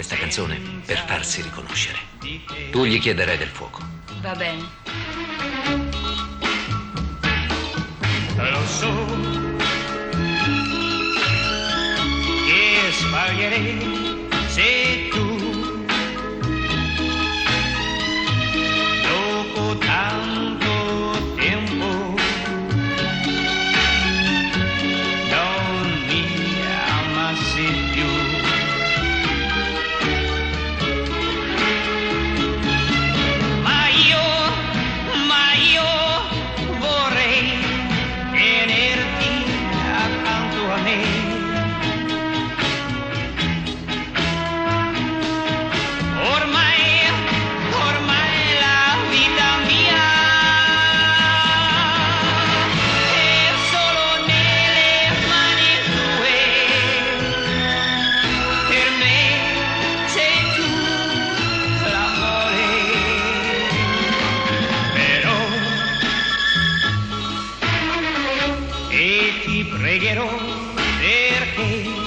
questa canzone per farsi riconoscere. Tu gli chiederai del fuoco. Va bene. Lo so che sbaglierei se tu, dopo tanto tempo, non mi amassi più. Ma io vorrei tenerti accanto a me. Ormai la vita mia è solo nelle mani tue. Per me sei tu l'amore, però e ti pregherò perché